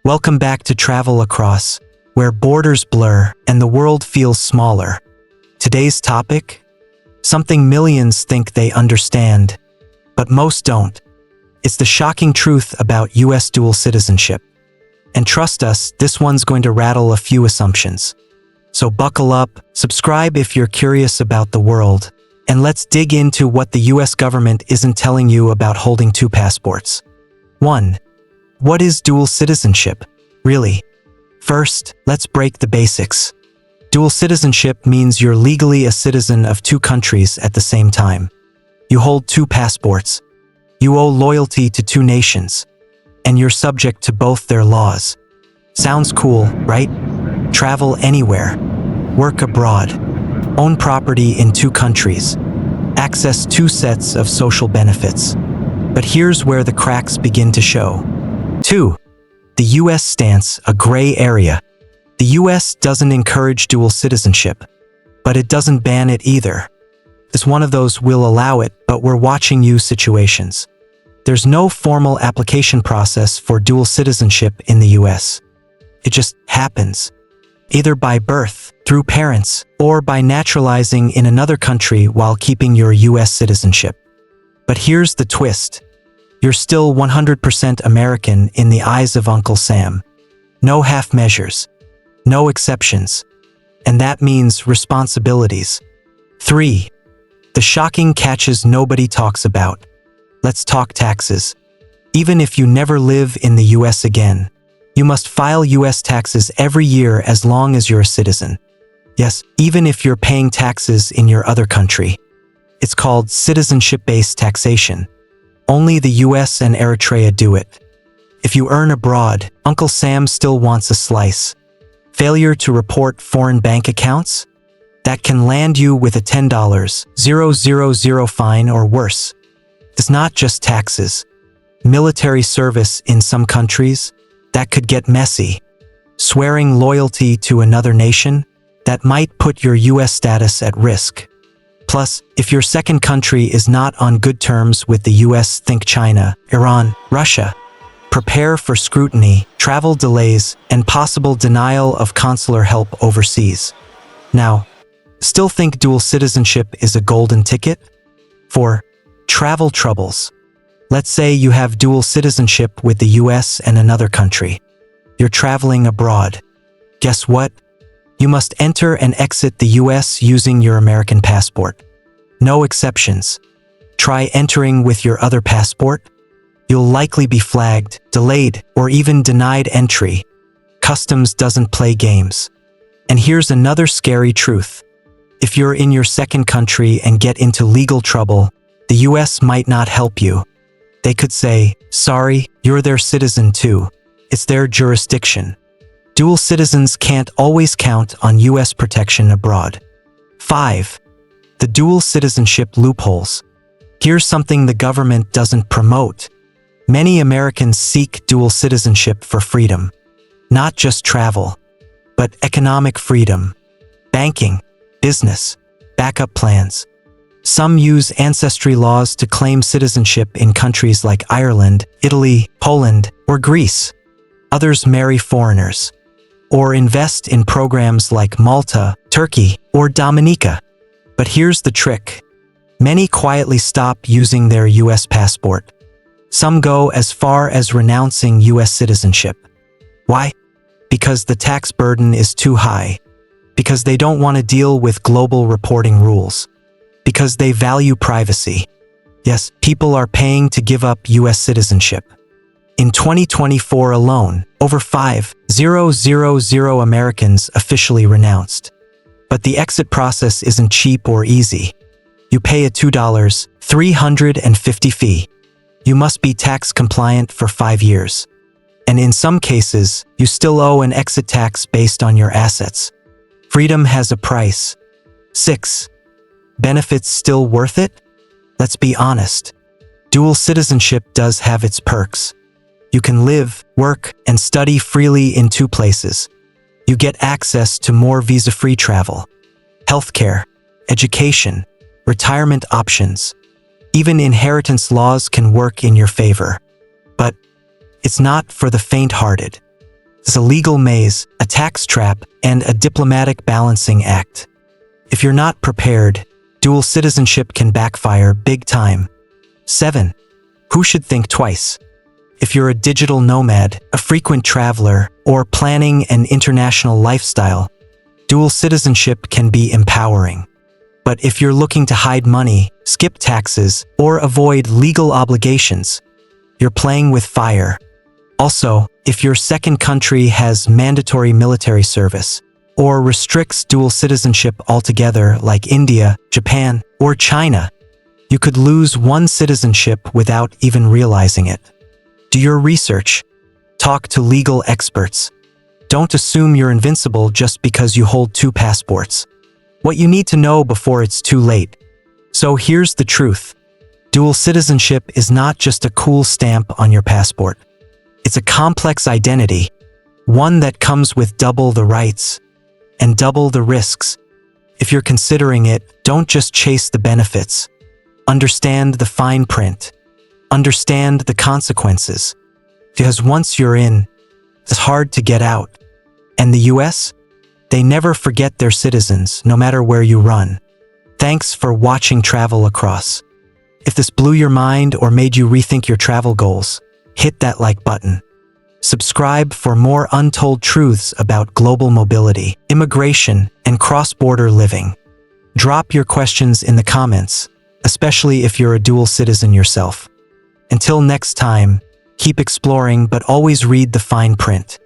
Welcome back to Travel Across, where borders blur and the world feels smaller. Today's topic? Something millions think they understand, but most don't. It's the shocking truth about US dual citizenship. And trust us, this one's going to rattle a few assumptions. So buckle up, subscribe if you're curious about the world, and let's dig into what the US government isn't telling you about holding two passports. 1. What is dual citizenship, really? First, let's break the basics. Dual citizenship means you're legally a citizen of two countries at the same time. You hold two passports. You owe loyalty to two nations, and you're subject to both their laws. Sounds cool, right? Travel anywhere, work abroad, own property in two countries, access two sets of social benefits. But here's where the cracks begin to show. 2. The US stance, a gray area. The US doesn't encourage dual citizenship, but it doesn't ban it either. It's one of those we'll allow it, but we're watching you situations. There's no formal application process for dual citizenship in the US. It just happens, either by birth, through parents, or by naturalizing in another country while keeping your US citizenship. But here's the twist. You're still 100% American in the eyes of Uncle Sam. No half measures, no exceptions, and that means responsibilities. 3. The shocking catches nobody talks about. Let's talk taxes. Even if you never live in the US again, you must file US taxes every year as long as you're a citizen. Yes, even if you're paying taxes in your other country. It's called citizenship-based taxation. Only the US and Eritrea do it. If you earn abroad, Uncle Sam still wants a slice. Failure to report foreign bank accounts? That can land you with a $10,000 fine or worse. It's not just taxes. Military service in some countries? That could get messy. Swearing loyalty to another nation? That might put your US status at risk. Plus, if your second country is not on good terms with the US, think China, Iran, Russia. Prepare for scrutiny, travel delays, and possible denial of consular help overseas. Now, still think dual citizenship is a golden ticket? For travel troubles. Let's say you have dual citizenship with the US and another country. You're traveling abroad. Guess what? You must enter and exit the US using your American passport. No exceptions. Try entering with your other passport. You'll likely be flagged, delayed, or even denied entry. Customs doesn't play games. And here's another scary truth. If you're in your second country and get into legal trouble, the US might not help you. They could say, sorry, you're their citizen too. It's their jurisdiction. Dual citizens can't always count on US protection abroad. 5. The dual citizenship loopholes. Here's something the government doesn't promote. Many Americans seek dual citizenship for freedom. Not just travel, but economic freedom, banking, business, backup plans. Some use ancestry laws to claim citizenship in countries like Ireland, Italy, Poland, or Greece. Others marry foreigners, or invest in programs like Malta, Turkey, or Dominica. But here's the trick. Many quietly stop using their US passport. Some go as far as renouncing US citizenship. Why? Because the tax burden is too high. Because they don't want to deal with global reporting rules. Because they value privacy. Yes, people are paying to give up US citizenship. In 2024 alone, over 5,000 Americans officially renounced. But the exit process isn't cheap or easy. You pay a $2,350 fee. You must be tax compliant for 5 years. And in some cases, you still owe an exit tax based on your assets. Freedom has a price. 6. Benefits still worth it? Let's be honest. Dual citizenship does have its perks. You can live, work, and study freely in two places. You get access to more visa-free travel, healthcare, education, retirement options. Even inheritance laws can work in your favor. But it's not for the faint-hearted. It's a legal maze, a tax trap, and a diplomatic balancing act. If you're not prepared, dual citizenship can backfire big time. 7. Who should think twice? If you're a digital nomad, a frequent traveler, or planning an international lifestyle, dual citizenship can be empowering. But if you're looking to hide money, skip taxes, or avoid legal obligations, you're playing with fire. Also, if your second country has mandatory military service, or restricts dual citizenship altogether like India, Japan, or China, you could lose one citizenship without even realizing it. Do your research. Talk to legal experts. Don't assume you're invincible just because you hold 2 passports. What you need to know before it's too late. So here's the truth. Dual citizenship is not just a cool stamp on your passport. It's a complex identity, one that comes with double the rights and double the risks. If you're considering it, don't just chase the benefits. Understand the fine print. Understand the consequences. Because once you're in, it's hard to get out. And the US? They never forget their citizens, no matter where you run. Thanks for watching Travel Across. If this blew your mind or made you rethink your travel goals, hit that like button. Subscribe for more untold truths about global mobility, immigration, and cross-border living. Drop your questions in the comments, especially if you're a dual citizen yourself. Until next time, keep exploring but always read the fine print.